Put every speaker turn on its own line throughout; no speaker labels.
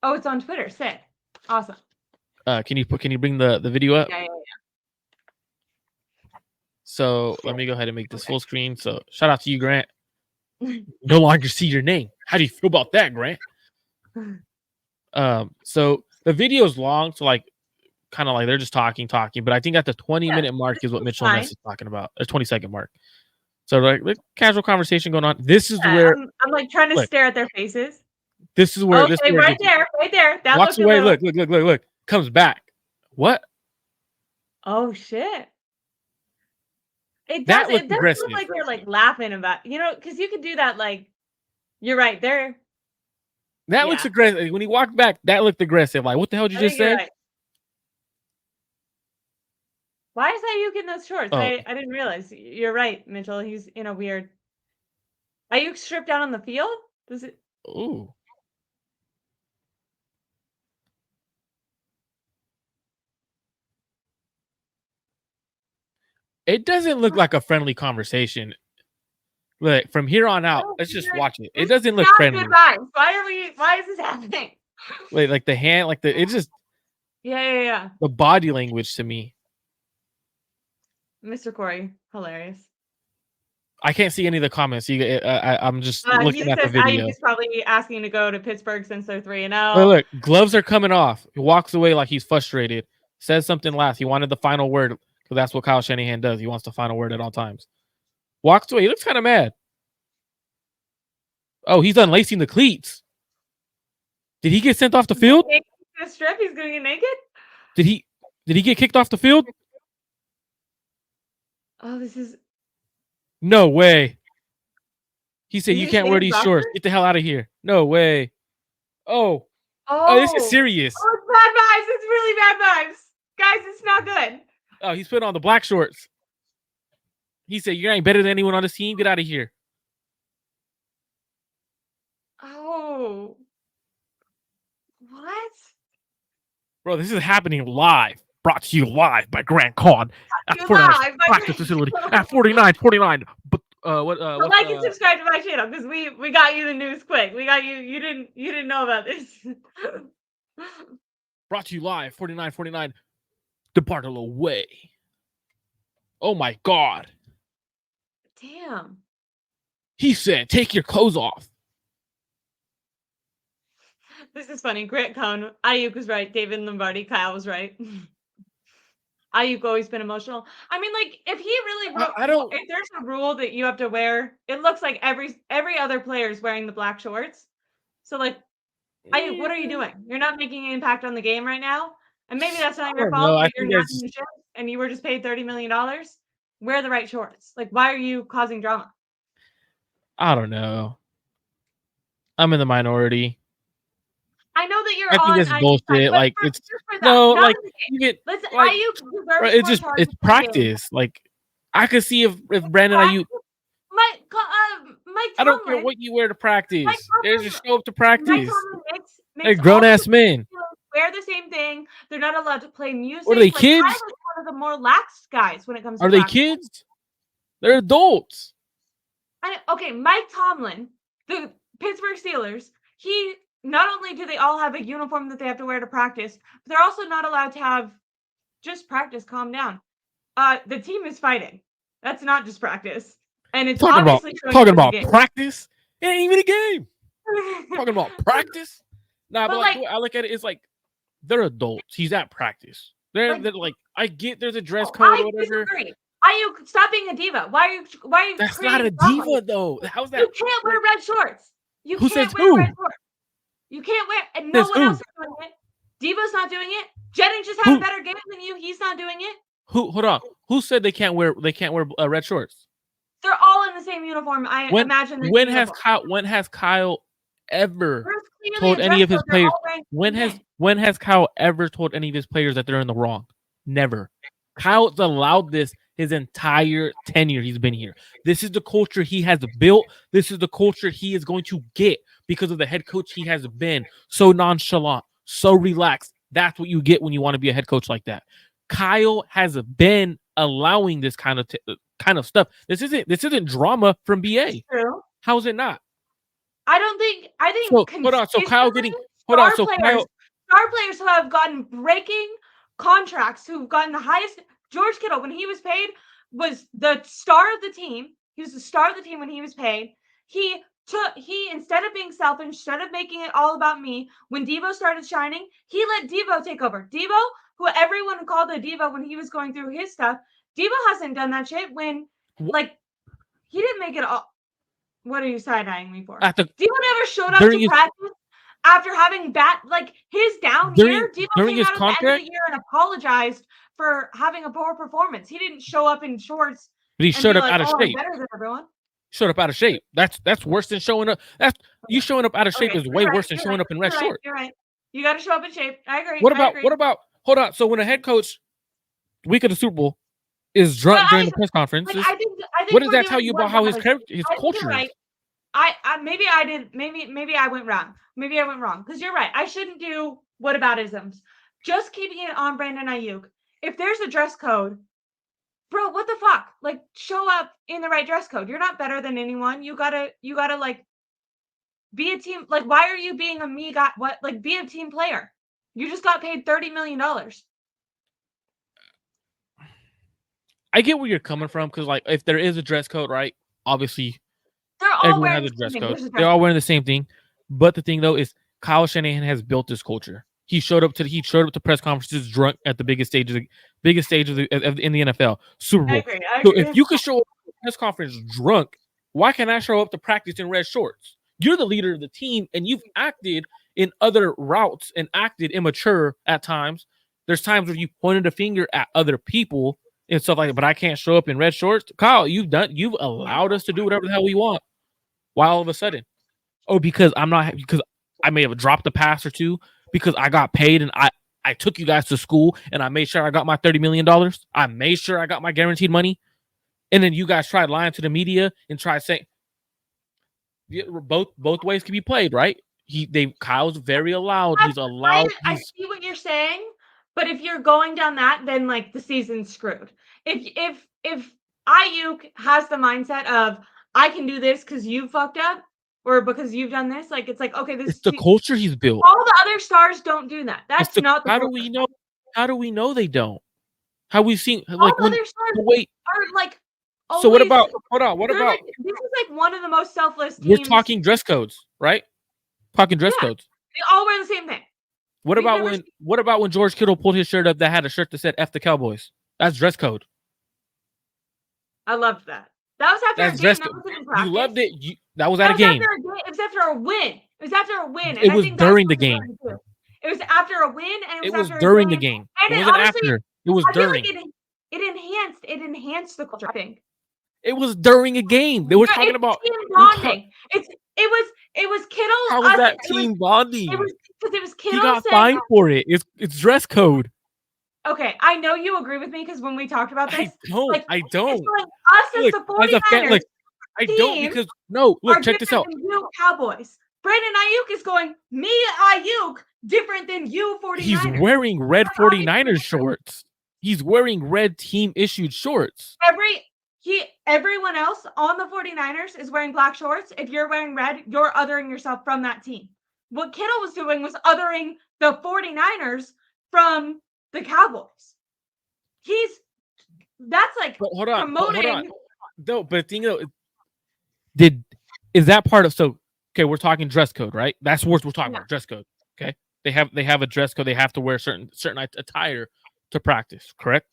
Oh, it's on Twitter. Sick. Awesome.
Can you bring the video up?
Yeah.
So let me go ahead and make this full screen. So shout out to you, Grant. No longer see your name. How do you feel about that, Grant? So the video is long, so like kind of like they're just talking, but I think at the 20-minute mark is what Mitchell Ness is talking about, or 20-second mark. So like casual conversation going on. This is where
I'm like trying to stare at their faces.
This is where this
right there. That
walks away. Look. Comes back. What?
Oh shit. It does look like they're like laughing about, because you could do that. Like, you're right there.
That looks aggressive. When he walked back, that looked aggressive. Like, what the hell did you just say?
Right. Why is Aiyuk in those shorts? I didn't realize. You're right, Mitchell. He's in a weird. Aiyuk stripped down on the field? Does it?
Ooh. It doesn't look like a friendly conversation. Look, from here on out, let's just watch it. It doesn't look friendly.
Why is this happening?
Wait, like the hand, like it just.
Yeah.
The body language to me.
Mr. Corey, hilarious.
I can't see any of the comments. I'm just looking at the video.
He's probably asking to go to Pittsburgh since they're 3-0.
Look, gloves are coming off. He walks away like he's frustrated. Says something last. He wanted the final word because that's what Kyle Shanahan does. He wants the final word at all times. Walks away. He looks kind of mad. Oh, he's unlacing the cleats. Did he get sent off the field?
He's going to get naked?
Did he get kicked off the field?
Oh, this is...
No way. He said, you can't wear these shorts. Get the hell out of here. No way. Oh, this is serious.
Oh, it's bad vibes. It's really bad vibes. Guys, it's not good.
Oh, he's putting on the black shorts. He said, you ain't better than anyone on this team. Get out of here.
Oh. What?
Bro, this is happening live. Brought to you live by Grant Conn at 49 practice facility at 49. But
like and subscribe to my channel because we got you the news quick. We got you. You didn't know about this.
Brought to you live 49. Depart a little way. Oh my God.
Damn.
He said, take your clothes off.
This is funny. Grant Conn. Aiyuk was right. David Lombardi. Kyle was right. Aiyuk always been emotional. I mean, like, if he really wrote, if there's a rule that you have to wear, it looks like every other player is wearing the black shorts. So, like, Aiyuk, what are you doing? You're not making an impact on the game right now. And maybe that's not your fault. You're not in the ship and you were just paid $30 million. Wear the right shorts. Like, why are you causing drama?
I don't know. I'm in the minority.
I know that you're
I think it's bullshit. Like it's you get like it's practice. Like I could see if Brandon Aiyuk.
Mike
I don't care what you wear to practice. There's just show up to practice. They're grown ass men.
Wear the same thing. They're not allowed to play music.
Are they kids?
Kyle's one of the more lax guys when it comes to
Are they kids? They're adults.
Okay, Mike Tomlin, the Pittsburgh Steelers, he not only do they all have a uniform that they have to wear to practice, but they're also not allowed to have just practice. Calm down. The team is fighting. That's not just practice. And it's
talking about practice. It ain't even a game. Talking about practice. Nah, but like, I look at it, it's like they're adults. He's at practice. They're like, I get there's a dress code or whatever.
Aiyuk, stop being a diva. Why are you
That's not a diva though. How's that?
You can't wear red shorts.
Who says who?
Red shorts. You can't wear, and no one else is doing it. Diva's not doing it. Jennings just had a better game than you. He's not doing it.
Hold on. Who said they can't wear red shorts?
They're all in the same uniform. Imagine.
When has Kyle ever told any of his players? When has Kyle ever told any of his players that they're in the wrong? Never. Kyle's allowed this his entire tenure he's been here. This is the culture he has built. This is the culture he is going to get because of the head coach he has been. So nonchalant, so relaxed. That's what you get when you want to be a head coach like that. Kyle has been allowing this kind of stuff. This isn't drama from BA.
True.
How is it not?
I think
so. Hold on. So
star players who have gotten breaking contracts, who've gotten the highest. George Kittle, when he was paid, was the star of the team. He was the star of the team when he was paid. He instead of being selfish, instead of making it all about me, when Devo started shining, he let Devo take over. Devo, who everyone called a Devo when he was going through his stuff, Devo hasn't done that shit when, like, he didn't make it all. What are you side-eyeing me for? Devo never showed up to practice after having his down year. Devo came out at the end of the year and apologized for having a poor performance. He didn't show up in shorts.
But he showed up out of shape.
Better than everyone.
Showed up out of shape. That's worse than showing up. You showing up out of shape is way worse than showing up in red shorts.
You're right. You got to show up in shape. I agree.
What about? Hold on. So when a head coach, week of the Super Bowl, is drunk during the press conference,
I think
what does that tell you about how his culture is?
Maybe I did. Maybe I went wrong. Maybe I went wrong because you're right. I shouldn't do whataboutisms. Just keeping it on Brandon Aiyuk. If there's a dress code, bro, what the fuck? Like, show up in the right dress code. You're not better than anyone. You gotta like be a team. Like, why are you being a me guy? What? Like, be a team player. You just got paid $30 million.
I get where you're coming from because, like, if there is a dress code, right? Obviously,
everyone has a dress code.
They're all wearing the same thing. But the thing though is, Kyle Shanahan has built this culture. He showed up to press conferences drunk at the biggest stage in the NFL, Super Bowl.
I agree.
So if you could show up to a press conference drunk, why can't I show up to practice in red shorts? You're the leader of the team, and you've acted in other routes and acted immature at times. There's times where you pointed a finger at other people and stuff like that, but I can't show up in red shorts. Kyle, you've allowed us to do whatever the hell we want. Why all of a sudden? Oh, because I may have dropped a pass or two because I got paid and I took you guys to school and I made sure I got my $30 million. I made sure I got my guaranteed money. And then you guys tried lying to the media and tried saying both ways can be played, right? Kyle's very allowed. He's allowed.
I see what you're saying, but if you're going down that, then like the season's screwed. If Aiyuk has the mindset of I can do this because you fucked up or because you've done this, like it's like okay, this
is the culture he's built.
All the other stars don't do that. That's not the
how
culture.
do we know? How do we know they don't? How we seen
all
like
the other stars are like.
So what about hold on? What about
like, this is like one of the most selfless teams.
We're talking dress codes, right? Talking dress codes.
They all wear the same thing.
What about when George Kittle pulled his shirt up that had a shirt that said F the Cowboys? That's dress code.
I loved that. That was after a game.
You loved it. That was at a game.
It was after a win. It was after a win.
It was during the game.
It was after a win, and it was
during the game. It wasn't after. It was during.
It enhanced the culture. I think.
It was during a game. They were talking about
team bonding. It was Kittle.
How was that team bonding?
It was Kittle.
He got fined for it. It's dress code.
Okay, I know you agree with me because when we talked about this,
I don't.
It's like us as the 49ers.
I don't because look, check this out.
You Cowboys. Brandon Aiyuk is going, me Aiyuk, different than you 49ers.
He's wearing red 49ers shorts. He's wearing red team issued shorts.
Everyone else on the 49ers is wearing black shorts. If you're wearing red, you're othering yourself from that team. What Kittle was doing was othering the 49ers from the Cowboys. That's like promoting.
Hold on. No, but the thing though, is that part of okay, we're talking dress code, right? That's what we're talking about, dress code. Okay. They have a dress code. They have to wear certain attire to practice, correct?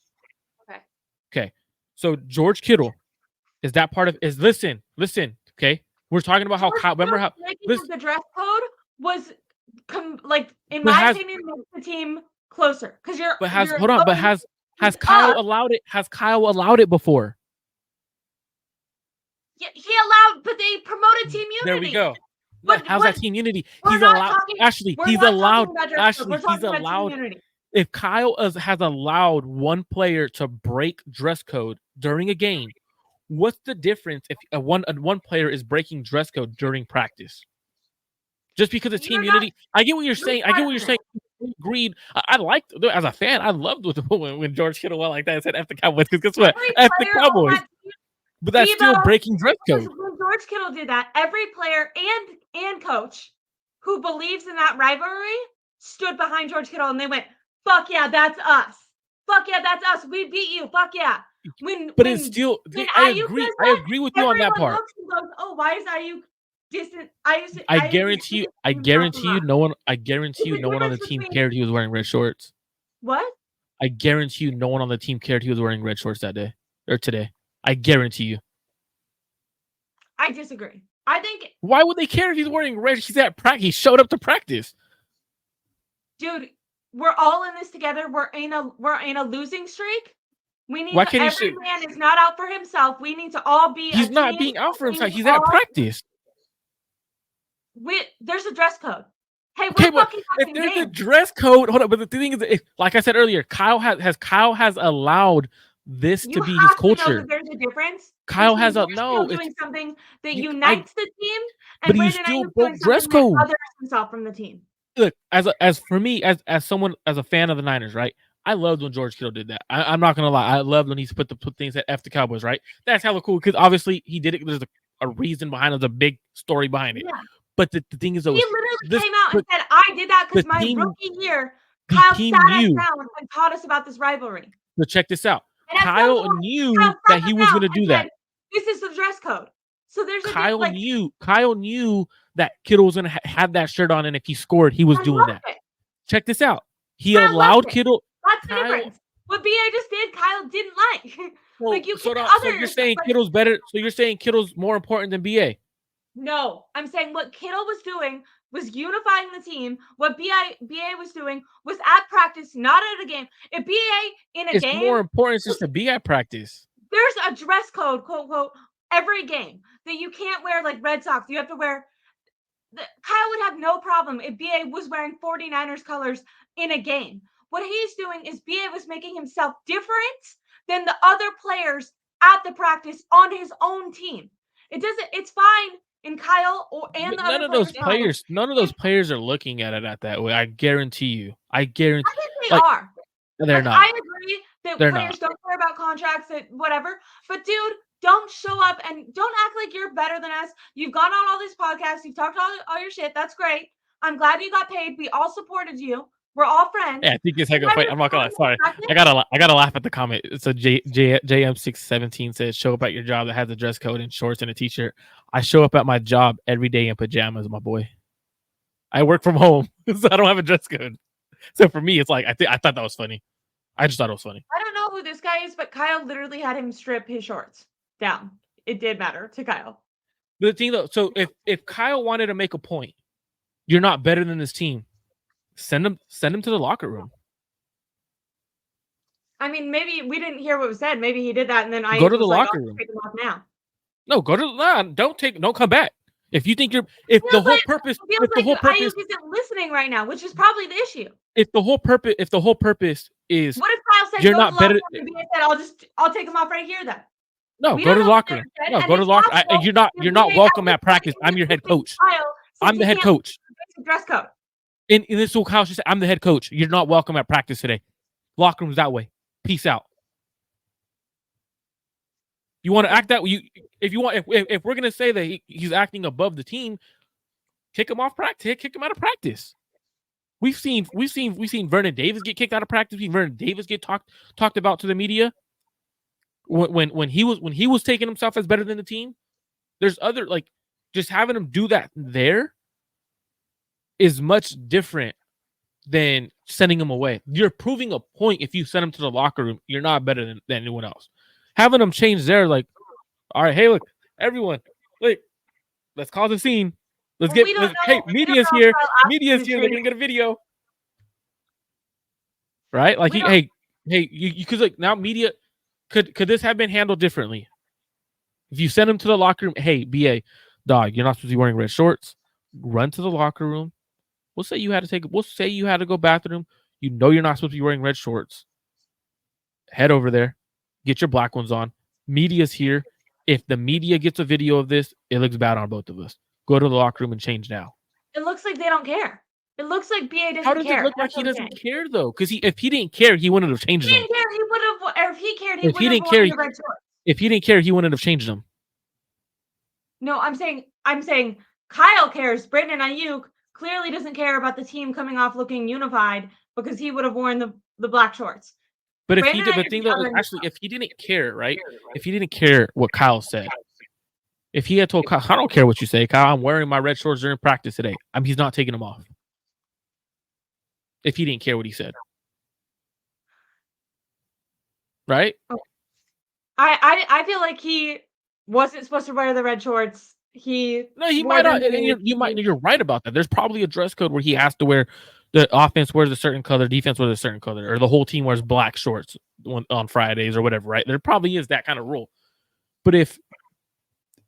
Okay. So George Kittle, is that part of listen, okay? We're talking about how remember how
the dress code was in my opinion makes the team closer because
has Kyle allowed it? Has Kyle allowed it before?
Yeah, he allowed, but they promoted team unity.
There we go. How's that team unity? He's allowed. He's allowed. If Kyle has allowed one player to break dress code during a game, what's the difference if one player is breaking dress code during practice? Just because it's team unity. I get what you're saying. Agreed. I liked as a fan. I loved when George Kittle went like that and said F the Cowboys. Because guess what? F the Cowboys. But that's still breaking dress code.
When George Kittle did that, every player and coach who believes in that rivalry stood behind George Kittle and they went, fuck yeah, that's us. Fuck yeah, that's us. We beat you. Fuck yeah.
It's still, I agree with you on that part.
Looks and goes, oh, why is Aiyuk distant?
I guarantee you no one on the team cared he was wearing red shorts.
What?
I guarantee you no one on the team cared he was wearing red shorts that day or today. I guarantee you.
I disagree. I think.
Why would they care if he's wearing red? He's at practice. He showed up to practice.
Dude, we're all in this together. We're in a losing streak. We need every man is not out for himself. We need to all be.
He's not being out for himself. He's at practice.
There's a dress code. Hey,
okay, but if there's a dress code, hold on. But the thing is, like I said earlier, Kyle has allowed this to be his culture.
There's a difference.
Kyle has
doing something that unites the team,
and but he still broke dress code.
Others himself from the team.
Look, as for me, as someone, as a fan of the Niners, right? I loved when George Kittle did that. I'm not gonna lie. I loved when he put things that F the Cowboys, right? That's hella cool because obviously he did it. There's a reason behind it. There's a big story behind it. Yeah. But the thing is, though,
he literally came out and said, "I did that because my rookie year, Kyle sat us down and taught us about this rivalry."
But check this out. Kyle knew that he was going to do that.
This is the dress code. So there's
Kyle knew that Kittle was going to have that shirt on, and if he scored, he was doing that. Check this out. He allowed Kittle.
That's the difference. What BA just did, Kyle didn't like.
So you're saying Kittle's better? So you're saying Kittle's more important than BA?
No, I'm saying what Kittle was doing was unifying the team. What BA was doing was at practice, not at a game. If BA in a game,
it's more important just to be at practice.
There's a dress code, quote unquote, every game that you can't wear like Red Sox. You have to wear. Kyle would have no problem if BA was wearing 49ers colors in a game. What he's doing is BA was making himself different than the other players at the practice on his own team. It's fine in Kyle
none of those players are looking at it that way. I guarantee you. I think
they are.
They're not.
I agree that players don't care about contracts, that whatever. But dude, don't show up and don't act like you're better than us. You've gone on all these podcasts. You've talked all your shit. That's great. I'm glad you got paid. We all supported you. We're all friends.
Yeah, I think it's like I'm not gonna lie. Sorry, I gotta laugh at the comment. It's a JM617 says, "Show up at your job that has a dress code and shorts and a t-shirt." I show up at my job every day in pajamas, my boy. I work from home, so I don't have a dress code. So for me, it's like I thought that was funny. I just thought it was funny.
I don't know who this guy is, but Kyle literally had him strip his shorts down. It did matter to Kyle.
But the thing though, so if Kyle wanted to make a point, you're not better than this team. Send him to the locker room.
I mean, maybe we didn't hear what was said. Maybe he did that, and then I
go to the locker room.
Take him off now.
No, don't come back. If you think the whole purpose
isn't listening right now, which is probably the issue.
If the whole purpose is,
what if Kyle said
you're not better?
I'll take him off right here then.
No, go to the locker room. No, go to the locker. You're not welcome at practice. I'm your head coach. I'm the head coach.
Dress code.
And this is what Kyle should say. I'm the head coach. You're not welcome at practice today. Locker room's that way. Peace out. You want to act that way? If we're gonna say that he's acting above the team, kick him off practice. Kick him out of practice. We've seen Vernon Davis get kicked out of practice. We've seen Vernon Davis get talked about to the media. When he was taking himself as better than the team. There's other just having him do that there is much different than sending him away. You're proving a point if you send him to the locker room. You're not better than anyone else. Having them change there, all right, hey, look, everyone, let's cause a scene. Hey, media's here. Media's here. They're gonna get a video, right? Because now media could this have been handled differently? If you send him to the locker room, hey, BA, dog, you're not supposed to be wearing red shorts. Run to the locker room. We'll say you had to go bathroom. You know you're not supposed to be wearing red shorts. Head over there. Get your black ones on. Media's here. If the media gets a video of this, it looks bad on both of us. Go to the locker room and change now.
It looks like they don't care. It looks like BA doesn't care.
How does it look like he doesn't care, though? Because if he didn't care, he wouldn't have changed them.
He didn't care. He would have. Or if he cared, he
would have worn the red shorts. If he didn't care, he wouldn't have changed them.
No, I'm saying Kyle cares. Brandon Aiyuk clearly doesn't care about the team coming off looking unified because he would have worn the black shorts.
But if he did, the thing though, actually, if he didn't care, right? If he didn't care what Kyle said, if he had told Kyle, I don't care what you say, Kyle, I'm wearing my red shorts during practice today. He's not taking them off. If he didn't care what he said. Right?
I feel like he wasn't supposed to wear the red shorts. He
might not. You're right about that. There's probably a dress code where he has to wear, the offense wears a certain color, defense wears a certain color, or the whole team wears black shorts on Fridays or whatever, right? There probably is that kind of rule. But if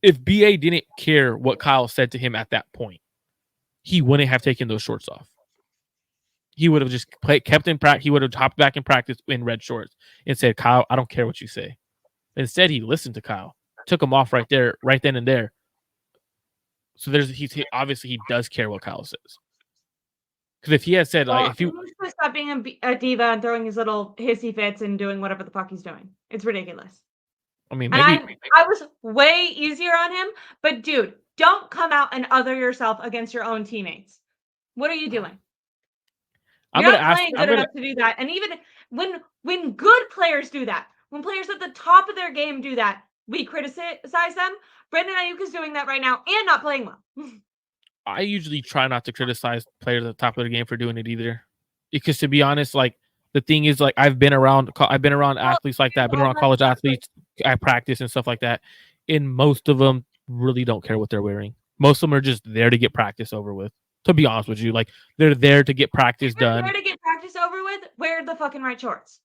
BA didn't care what Kyle said to him at that point, he wouldn't have taken those shorts off. He would have just kept in practice. He would have hopped back in practice in red shorts and said, Kyle, I don't care what you say. Instead, he listened to Kyle, took him off right then and there. So obviously he does care what Kyle says. Because if he had said, like, if you
stop being a diva and throwing his little hissy fits and doing whatever the fuck he's doing, it's ridiculous.
I mean, maybe
I was way easier on him, but dude, don't come out and other yourself against your own teammates. What are you doing? You're not playing good enough to do that. And even when good players do that, when players at the top of their game do that, we criticize them. Brandon Aiyuk is doing that right now and not playing well.
I usually try not to criticize players at the top of their game for doing it either, because to be honest, like, the thing is, like, I've been around athletes like that. I've been around college athletes at practice and stuff like that, and most of them really don't care what they're wearing. Most of them are just there to get practice over with. To be honest with you, like, they're there to get practice done.
There to get practice over with. Wear the fucking right shorts.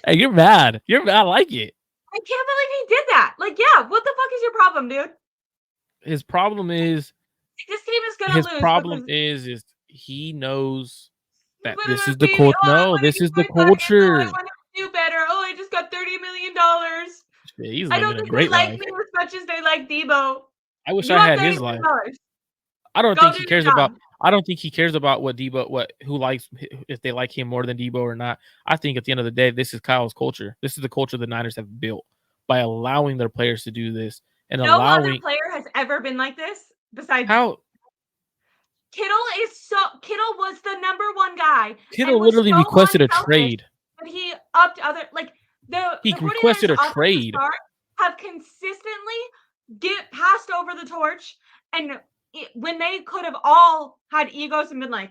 Hey, you're mad. You're mad. I like it.
I can't believe he did that. Like, yeah, what the fuck is your problem, dude?
His problem is
this team is gonna lose.
His problem is he knows that this is the culture. No, this is the culture.
I want to do better. Oh, I just got $30 million.
Yeah, he's
I don't think they like me as much as they like Debo.
I wish I had his life. I don't think he cares about. I don't think he cares about what Debo, who likes, if they like him more than Debo or not. I think at the end of the day, this is Kyle's culture. This is the culture the Niners have built by allowing their players to do this and
no other player has ever been like this besides
how.
Kittle was the number one guy.
Kittle literally requested a trade.
But he upped he
requested a trade.
Have consistently passed over the torch, and when they could have all had egos and been like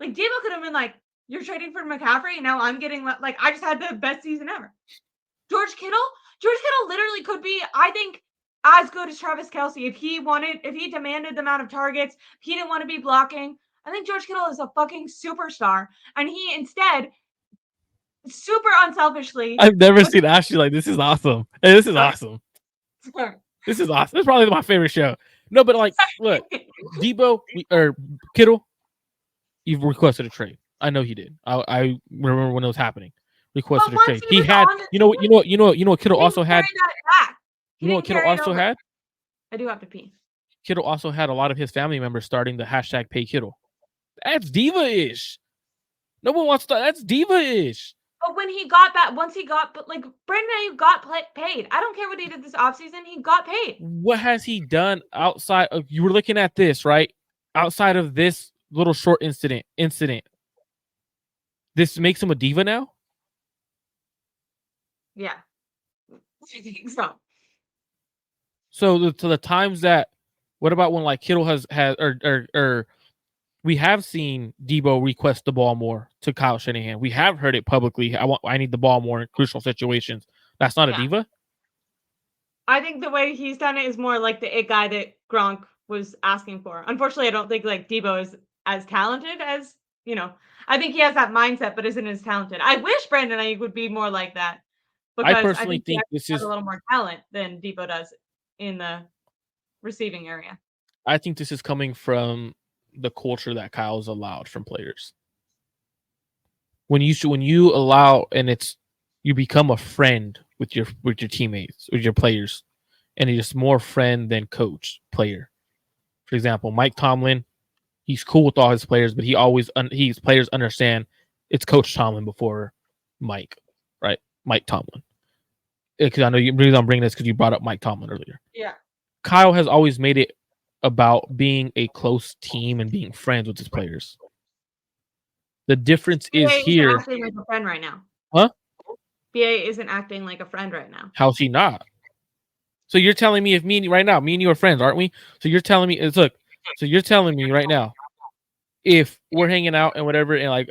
Debo could have been like, you're trading for McCaffrey, and now I'm getting like, I just had the best season ever. George Kittle literally could be, I think, as good as Travis Kelce if he demanded the amount of targets, he didn't want to be blocking. I think George Kittle is a fucking superstar, and he instead, super unselfishly.
I've never seen Ashley like, this is awesome. Hey, this is awesome. This is awesome. This is probably my favorite show. No, but like, look, Debo or Kittle, you've requested a trade. I know he did. I remember when it was happening. Requested a trade. He had, you know what Kittle also had. You know what Kittle also had?
I do have to pee.
Kittle also had a lot of his family members starting the hashtag Pay Kittle. That's diva-ish. No one wants to. That's diva-ish.
But when he got that, Brandon Aiyuk got paid. I don't care what he did this offseason. He got paid.
What has he done outside of, you were looking at this, right? Outside of this little short incident, this makes him a diva now?
Yeah. I think so.
So the times that, what about when like Kittle has or we have seen Debo request the ball more to Kyle Shanahan. We have heard it publicly. I need the ball more in crucial situations. That's not a diva?
I think the way he's done it is more like the it guy that Gronk was asking for. Unfortunately, I don't think like Debo is as talented as, I think he has that mindset, but isn't as talented. I wish Brandon Aiyuk would be more like that. Because
I personally think this is
a little more talent than Debo does in the receiving area.
I think this is coming from the culture that Kyle's allowed from players. When you allow, and you become a friend with your teammates, with your players, and it's more friend than coach player. For example, Mike Tomlin, he's cool with all his players, but his players understand it's Coach Tomlin before Mike, right? Mike Tomlin. Because I know the reason I'm bringing this because you brought up Mike Tomlin earlier.
Yeah.
Kyle has always made it about being a close team and being friends with his players. The difference is here.
Acting like a friend right now.
Huh?
BA isn't acting like a friend right now.
How's he not? So you're telling me if me and you are friends, aren't we? So you're telling me So you're telling me right now, if we're hanging out and whatever, and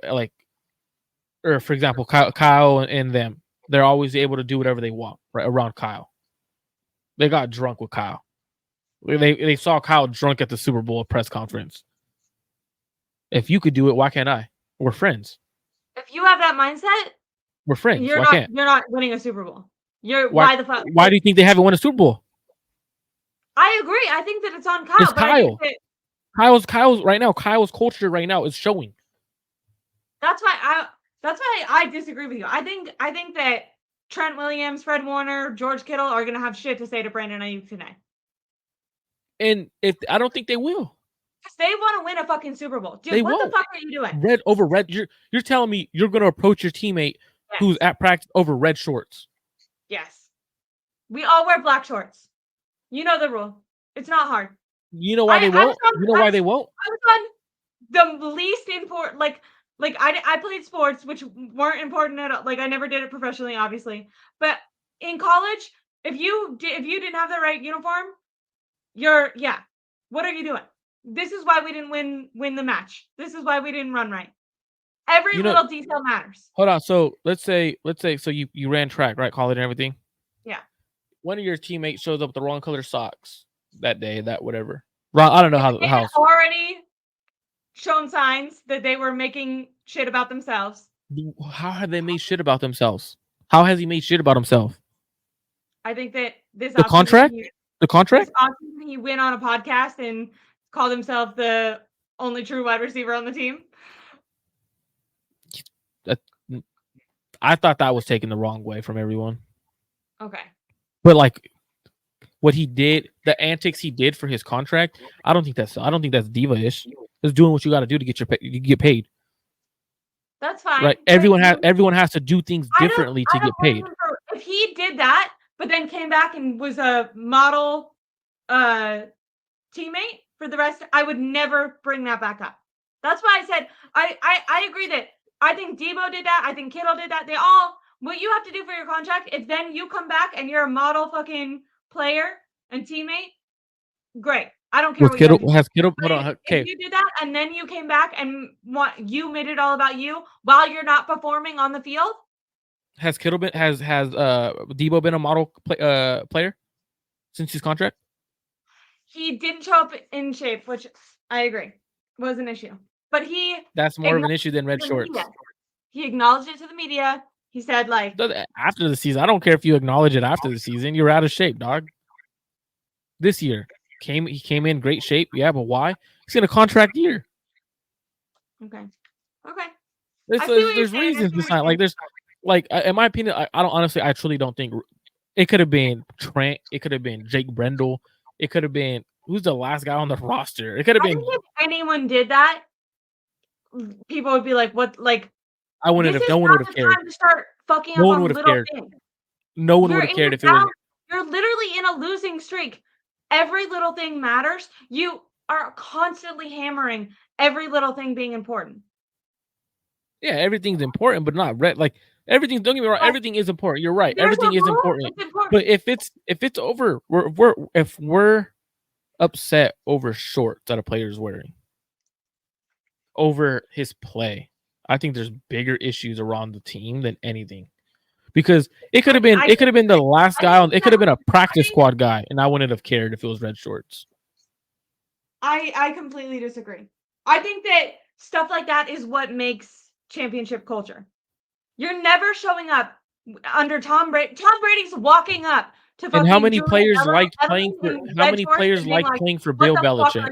or for example, Kyle and them, they're always able to do whatever they want right around Kyle. They got drunk with Kyle. They saw Kyle drunk at the Super Bowl press conference. If you could do it, why can't I? We're friends.
If you have that mindset,
we're friends.
You're not winning a Super Bowl.
Why the fuck? Why do you think they haven't won a Super Bowl?
I agree. I think that it's on Kyle.
It's Kyle. Kyle's right now. Kyle's culture right now is showing.
That's why I disagree with you. I think that Trent Williams, Fred Warner, George Kittle are gonna have shit to say to Brandon Aiyuk today.
And I don't think they will.
Because they want to win a fucking Super Bowl. Dude, what the fuck are you doing?
Red over red. You're telling me you're gonna approach your teammate who's at practice over red shorts.
Yes. We all wear black shorts. You know the rule. It's not hard.
You know why they won't? You know why they won't?
I was on the least important, like I played sports, which weren't important at all. Like I never did it professionally, obviously. But in college, if you didn't have the right uniform, what are you doing? This is why we didn't win the match. This is why we didn't run right. Every little detail matters.
Hold on. So let's say so you ran track, right? College and everything.
Yeah.
One of your teammates shows up with the wrong color socks that day, that whatever. I don't know how
already shown signs that they were making shit about themselves.
How have they made shit about themselves? How has he made shit about himself?
I think that
the contract. This
offseason, he went on a podcast and called himself the only true wide receiver on the team.
I thought that was taken the wrong way from everyone.
Okay.
But like what he did, the antics he did for his contract, I don't think that's diva-ish. It's doing what you got to do to get paid.
That's fine.
Right? Everyone has to do things differently to get paid.
If he did that, but then came back and was a model teammate for the rest, I would never bring that back up. That's why I said I agree that I think Debo did that. I think Kittle did that. What you have to do for your contract, if then you come back and you're a model fucking player and teammate, great. I don't care.
Hold on. Okay.
If you did that and then you came back and you made it all about you while you're not performing on the field.
Has Debo been a model player since his contract?
He didn't show up in shape, which I agree was an issue. But
that's more of an issue than red shorts.
He acknowledged it to the media. He said, like,
after the season, I don't care if you acknowledge it after the season. You're out of shape, dog. This year he came in great shape. Yeah, but why? He's in a contract year.
Okay.
There's reasons to sign. Like there's, like in my opinion, I truly don't think it could have been Trent. It could have been Jake Brendel. It could have been who's the last guy on the roster. It could have been.
If anyone did that, people would be like, "What?" Like.
No one would have cared.
No one would have cared.
No one would have cared if it was.
You're literally in a losing streak. Every little thing matters. You are constantly hammering every little thing being important.
Yeah, everything's important, but not like everything. Don't get me wrong. Everything is important. You're right. Everything is important. But if it's over, if we're upset over shorts that a player is wearing, over his play, I think there's bigger issues around the team than anything, because it could have been the last guy on. It could have been a practice squad guy, and I wouldn't have cared if it was red shorts.
I completely disagree. I think that stuff like that is what makes championship culture. You're never showing up under Tom Brady. Tom Brady's walking up to.
And how many players liked playing for? How many players like playing for Bill Belichick?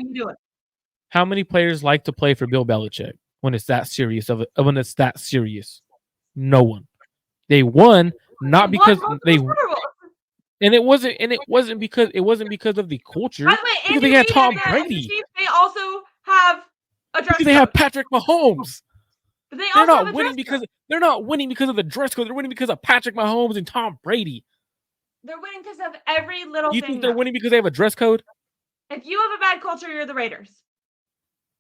How many players like to play for Bill Belichick? When it's that serious when it's that serious, no one. They won not because they, and it wasn't because of the culture.
By the way,
because they had Tom Brady.
They also have a dress code.
They have Patrick Mahomes.
They're
not winning because of the dress code. They're winning because of Patrick Mahomes and Tom Brady.
They're winning because of every little thing.
You think they're winning because they have a dress code?
If you have a bad culture, you're the Raiders.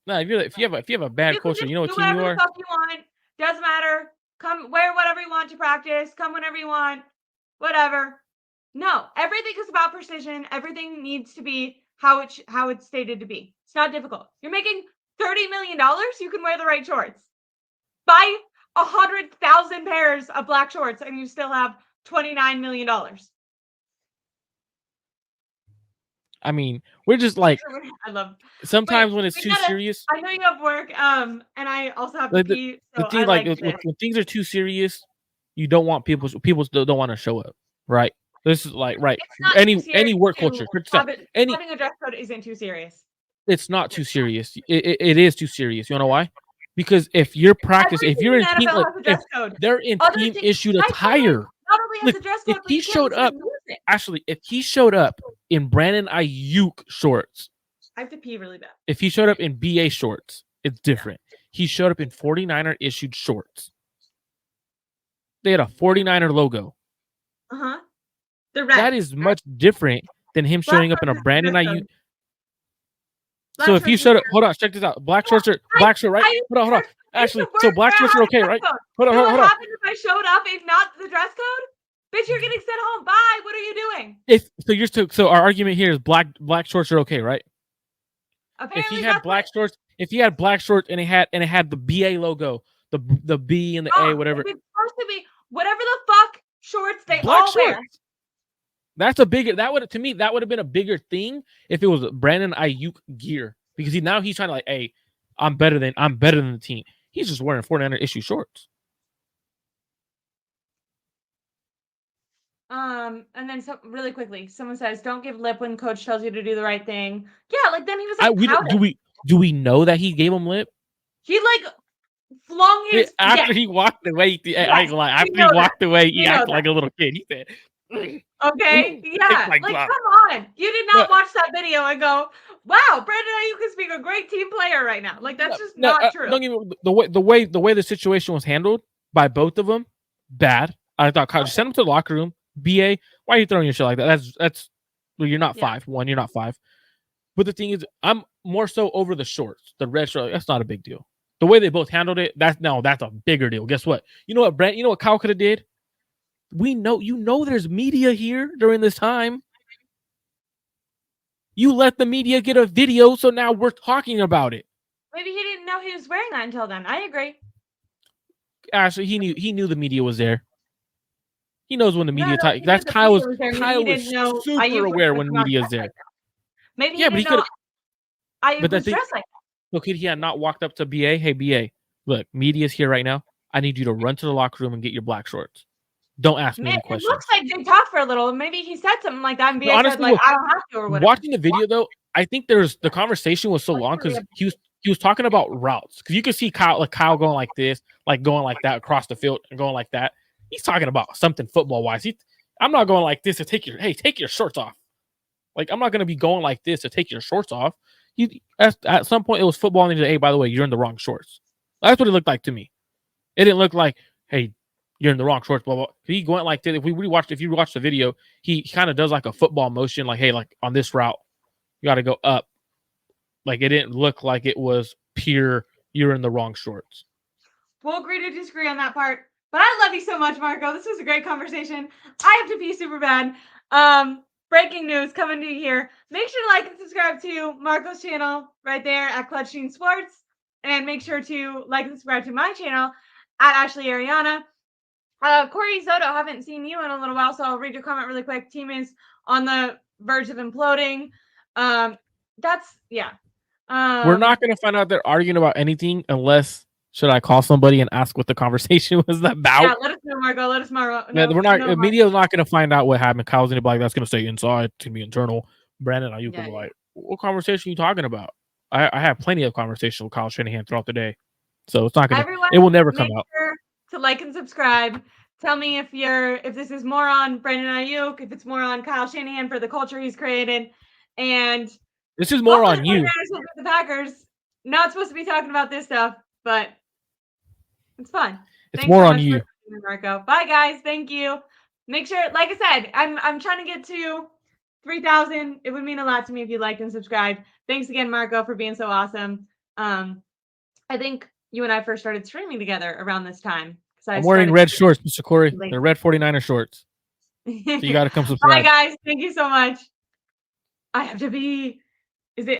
No, if you have a bad culture, you know what team you are?
Do whatever the fuck you want. Doesn't matter. Come wear whatever you want to practice. Come whenever you want. Whatever. No, everything is about precision. Everything needs to be how it's stated to be. It's not difficult. You're making $30 million. You can wear the right shorts. Buy 100,000 pairs of black shorts, and you still have $29 million.
I mean, we're just like,
I love.
Sometimes when it's too serious.
I know you have work, and I also have to pee. So
the thing, when things are too serious, you don't want people don't want to show up, right? This is like any work culture.
Having a dress code isn't too serious.
It's not too serious. It is too serious. You know why? Because if you're if you're in team, if they're in team issued attire.
Not only has a dress code,
if he showed up, actually, if he showed up in Brandon Aiyuk shorts,
I have to pee really bad.
If he showed up in BA shorts, it's different. He showed up in 49er issued shorts. They had a 49er logo.
The red.
That is much different than him showing up in a Brandon Aiyuk. So if he showed up, hold on, check this out. Black shorts are black shirt, right? Hold on. Actually, so black shorts are okay, right? Hold on.
What happened if I showed up if not the dress code? Bitch, you're getting sent home. Bye. What are you doing?
So our argument here is black shorts are okay, right?
Apparently
if he had black shorts and it had the BA logo, the B and the A, whatever.
It's supposed to be whatever the fuck shorts they all wear.
That would have been a bigger thing if it was Brandon Aiyuk gear, because he's trying to like, hey, I'm better than the team. He's just wearing 49er issue shorts.
And then really quickly, someone says, "Don't give lip when coach tells you to do the right thing." Yeah, like then he was like,
do we know that he gave him lip?
He like flung his
after he walked away. After he walked away, he acted like a little kid. He said,
"Okay, yeah, like come on, you did not watch that video and go, wow, Brandon Aiyuk is being a great team player right now." Like that's just not true.
Don't even, the way the situation was handled by both of them, bad. I thought, just send him to the locker room. BA, why are you throwing your shit like that? That's well, you're not 5'1", you're not 5. But the thing is, I'm more so over the shorts, the red shirt. That's not a big deal. The way they both handled it, that's a bigger deal. Guess what? You know what, Brent? You know what Kyle could have did? There's media here during this time. You let the media get a video, so now we're talking about it.
Maybe he didn't know he was wearing that until then. I agree.
Actually, he knew the media was there. He knows when the media that's Kyle was super aware when media is there.
Maybe he didn't know I was dressed like that.
Look, he had not walked up to BA. Hey, BA, look, media's here right now. I need you to run to the locker room and get your black shorts. Don't ask me any questions.
It looks like they talked for a little. Maybe he said something like that, and BA said, like, I don't have to, or whatever.
Watching the video, though, I think the conversation was so long because he was talking about routes. Because you could see Kyle going like this, like going like that across the field and going like that. He's talking about something football-wise. I'm not going like this to take your shorts off. Like, I'm not going to be going like this to take your shorts off. At some point, it was football, and he said, hey, by the way, you're in the wrong shorts. That's what it looked like to me. It didn't look like, hey, you're in the wrong shorts, blah, blah. He went like this. If you watch the video, he kind of does like a football motion, like, hey, like on this route, you got to go up. Like, it didn't look like it was pure, you're in the wrong shorts.
We'll agree to disagree on that part. But I love you so much, Marco. This was a great conversation. I have to pee super bad. Breaking news coming to you here. Make sure to like and subscribe to Marco's channel right there at Clutch Team Sports. And make sure to like and subscribe to my channel at Ashley Aireonna. Corey Soto, haven't seen you in a little while, so I'll read your comment really quick. Team is on the verge of imploding. We're
not going to find out they're arguing about anything unless... Should I call somebody and ask what the conversation was about?
Yeah, let us know, Marco. Let us know.
The media's not going to find out what happened. Kyle's going to be like, that's going to stay inside. It's going to be internal. Brandon Aiyuk will be like, what conversation are you talking about? I have plenty of conversations with Kyle Shanahan throughout the day. So it's not going to, it will never come out.
Sure to like and subscribe. Tell me if this is more on Brandon Aiyuk, if it's more on Kyle Shanahan for the culture he's created. And
this is more on you.
The Packers, not supposed to be talking about this stuff, but it's fun.
It's more on you,
Marco. Bye, guys. Thank you. Make sure, like I said, I'm trying to get to 3,000. It would mean a lot to me if you liked and subscribed. Thanks again, Marco, for being so awesome. I think you and I first started streaming together around this time.
I'm wearing red shorts, Mr. Corey. They're red 49er shorts. So you got to come subscribe.
Bye, guys. Thank you so much. I have to be